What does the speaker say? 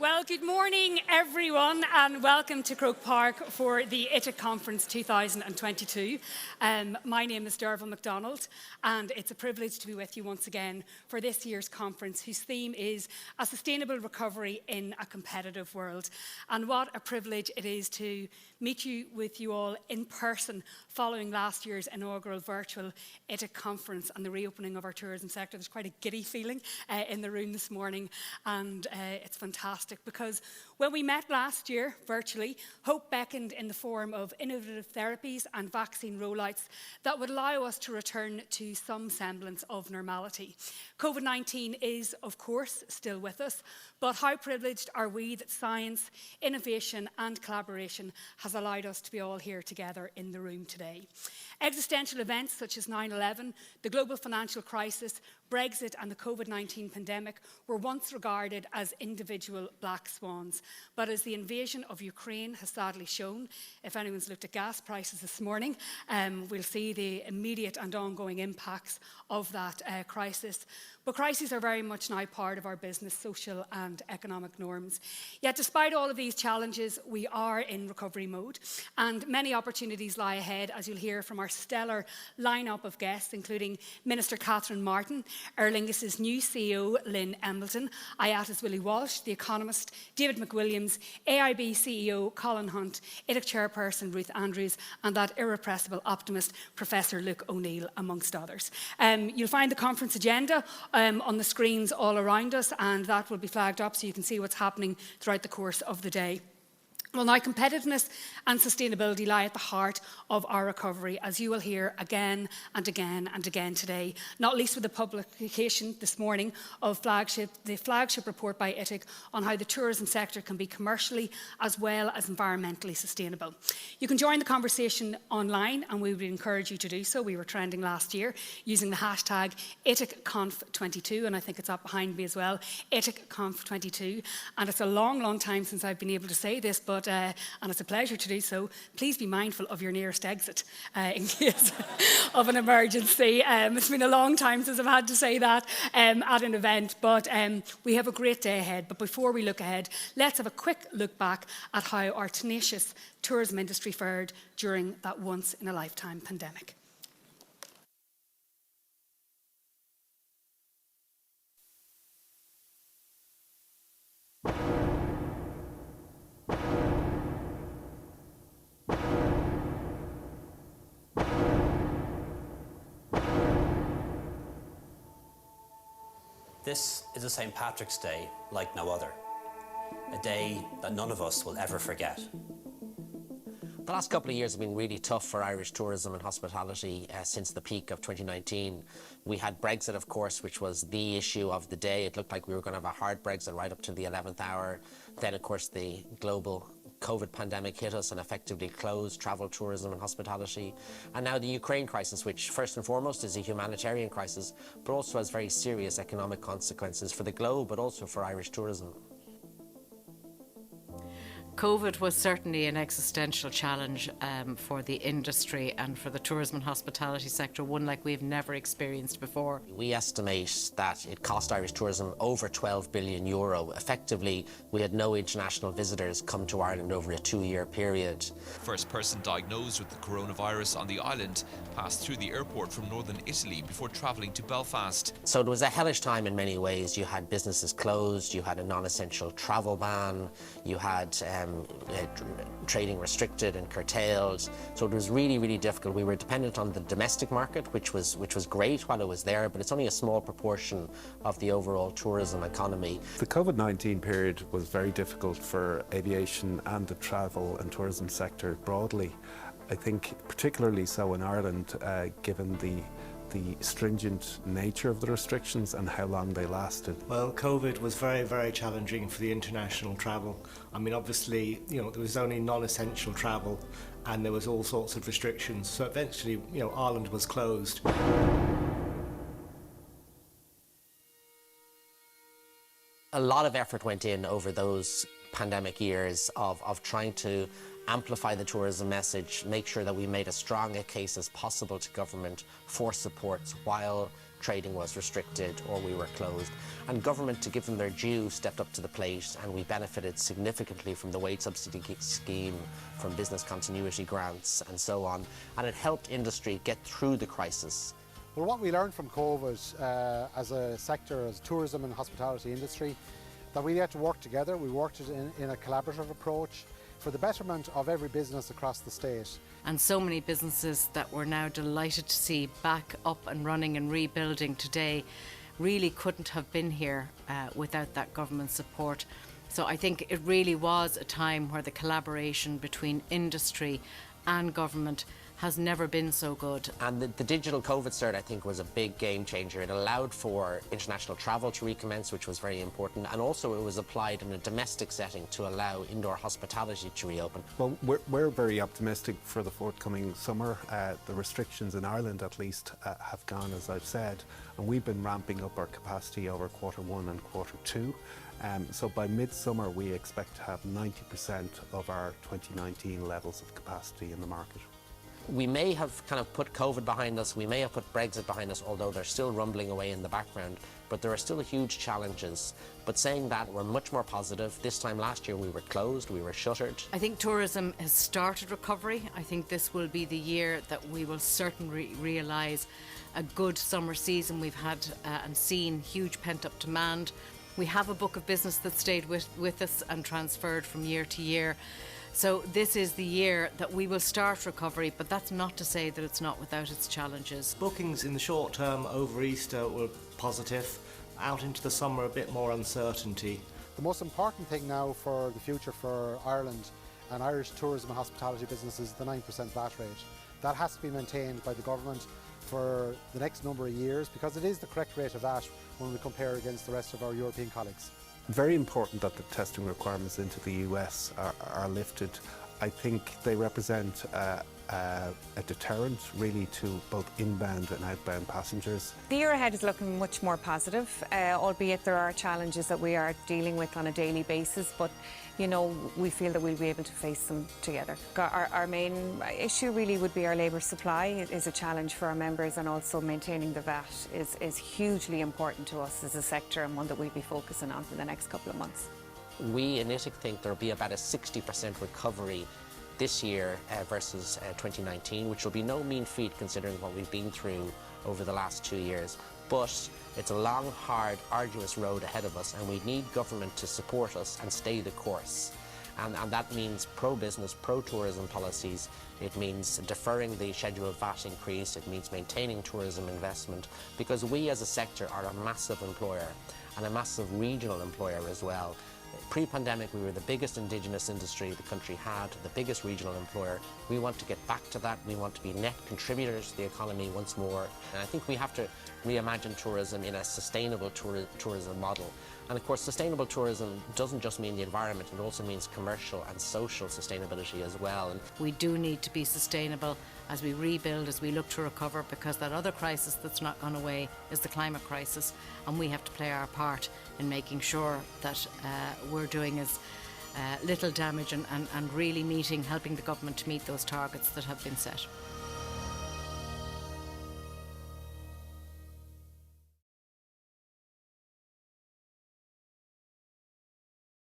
Well, good morning, everyone, and welcome to Croke Park for the ITIC Conference 2022. My name is Dearbhail McDonald, and it's a privilege to be with you once again for this year's conference, whose theme is A Sustainable Recovery in a Competitive World. And what a privilege it is to meet with you all in person following last year's inaugural virtual ITIC conference and the reopening of our tourism sector. There's quite a giddy feeling in the room this morning, and it's fantastic because when we met last year virtually, hope beckoned in the form of innovative therapies and vaccine rollouts that would allow us to return to some semblance of normality. COVID-19 is, of course, still with us, but how privileged are we that science, innovation and collaboration has allowed us to be all here together in the room today. Existential events such as 9/11, the global financial crisis, Brexit and the COVID-19 pandemic were once regarded as individual black swans. But as the invasion of Ukraine has sadly shown, if anyone's looked at gas prices this morning, we'll see the immediate and ongoing impacts of that crisis. But crises are very much now part of our business, social and economic norms. Yet despite all of these challenges, we are in recovery mode, and many opportunities lie ahead, as you'll hear from our stellar lineup of guests, including Minister Catherine Martin, Aer Lingus' new CEO, Lynn Embleton, IATA's Willie Walsh, The Economist, David McWilliams, AIB CEO, Colin Hunt, ITIC Chairperson, Ruth Andrews, and that irrepressible optimist, Professor Luke O'Neill, amongst others. You'll find the conference agenda on the screens all around us, and that will be flagged up so you can see what's happening throughout the course of the day. Well, now, competitiveness and sustainability lie at the heart of our recovery, as you will hear again and again and again today, not least with the publication this morning of the flagship report by ITIC on how the tourism sector can be commercially as well as environmentally sustainable. You can join the conversation online, and we would encourage you to do so. We were trending last year using the hashtag ITICConf22, and I think it's up behind me as well, ITICConf22. And it's a long, long time since I've been able to say this, and it's a pleasure to do so. Please be mindful of your nearest exit in case of an emergency. It's been a long time since I've had to say that at an event, but we have a great day ahead. But before we look ahead, let's have a quick look back at how our tenacious tourism industry fared during that once-in-a-lifetime pandemic. This is a St. Patrick's Day like no other, a day that none of us will ever forget. The last couple of years have been really tough for Irish tourism and hospitality since the peak of 2019. We had Brexit, of course, which was the issue of the day. It looked like we were going to have a hard Brexit right up to the 11th hour. Then, of course, the global COVID pandemic hit us and effectively closed travel, tourism and hospitality. And now the Ukraine crisis, which first and foremost is a humanitarian crisis, but also has very serious economic consequences for the globe, but also for Irish tourism. COVID was certainly an existential challenge for the industry and for the tourism and hospitality sector, one like we've never experienced before. We estimate that it cost Irish tourism over €12 billion. Effectively, we had no international visitors come to Ireland over a 2-year period. First person diagnosed with the coronavirus on the island passed through the airport from northern Italy before travelling to Belfast. So it was a hellish time in many ways. You had businesses closed, you had a non-essential travel ban, you had trading restricted and curtailed. So it was really, really difficult. We were dependent on the domestic market, which was great while it was there, but it's only a small proportion of the overall tourism economy. The COVID-19 period was very difficult for aviation and the travel and tourism sector broadly. I think particularly so in Ireland, given the stringent nature of the restrictions and how long they lasted. Well, COVID was very, very challenging for the international travel. I mean, obviously, there was only non-essential travel and there was all sorts of restrictions. So eventually, Ireland was closed. A lot of effort went in over those pandemic years of trying to amplify the tourism message, make sure that we made as strong a case as possible to government for supports while trading was restricted or we were closed. And government, to give them their due, stepped up to the plate, and we benefited significantly from the wage subsidy scheme, from business continuity grants and so on, and it helped industry get through the crisis. Well, what we learned from COVID as a sector, as tourism and hospitality industry, that we had to work together. We worked in a collaborative approach for the betterment of every business across the state. And so many businesses that we're now delighted to see back up and running and rebuilding today really couldn't have been here without that government support. So I think it really was a time where the collaboration between industry and government has never been so good. And the digital COVID cert, I think, was a big game changer. It allowed for international travel to recommence, which was very important, and also it was applied in a domestic setting to allow indoor hospitality to reopen. Well, we're very optimistic for the forthcoming summer. The restrictions in Ireland, at least, have gone, as I've said, and we've been ramping up our capacity over Q1 and Q2. So by midsummer, we expect to have 90% of our 2019 levels of capacity in the market. We may have kind of put COVID behind us, we may have put Brexit behind us, although they're still rumbling away in the background, but there are still huge challenges. But saying that, we're much more positive. This time last year we were closed, we were shuttered. I think tourism has started recovery. I think this will be the year that we will certainly realise a good summer season. We've had and seen huge pent-up demand. We have a book of business that stayed with us and transferred from year to year. So this is the year that we will start recovery, but that's not to say that it's not without its challenges. Bookings in the short term over Easter were positive. Out into the summer, a bit more uncertainty. The most important thing now for the future for Ireland and Irish tourism and hospitality business is the 9% VAT rate. That has to be maintained by the government for the next number of years because it is the correct rate of VAT when we compare against the rest of our European colleagues. Very important that the testing requirements into the US are lifted. I think they represent a deterrent really to both inbound and outbound passengers. The year ahead is looking much more positive, albeit there are challenges that we are dealing with on a daily basis, but you know, we feel that we'll be able to face them together. Our main issue really would be our labour supply. It is a challenge for our members, and also maintaining the VAT is hugely important to us as a sector, and one that we'll be focusing on for the next couple of months. We in ITIC think there'll be about a 60% recovery this year versus 2019, which will be no mean feat considering what we've been through over the last 2 years. But it's a long, hard, arduous road ahead of us, and we need government to support us and stay the course. And that means pro-business, pro-tourism policies. It means deferring the scheduled VAT increase. It means maintaining tourism investment, because we as a sector are a massive employer and a massive regional employer as well. Pre-pandemic, we were the biggest Indigenous industry the country had, the biggest regional employer. We want to get back to that. We want to be net contributors to the economy once more. And I think we have to reimagine tourism in a sustainable tourism model. And of course, sustainable tourism doesn't just mean the environment, it also means commercial and social sustainability as well. And we do need to be sustainable as we rebuild, as we look to recover, because that other crisis that's not gone away is the climate crisis, and we have to play our part in making sure that we're doing as little damage and really helping the government to meet those targets that have been set.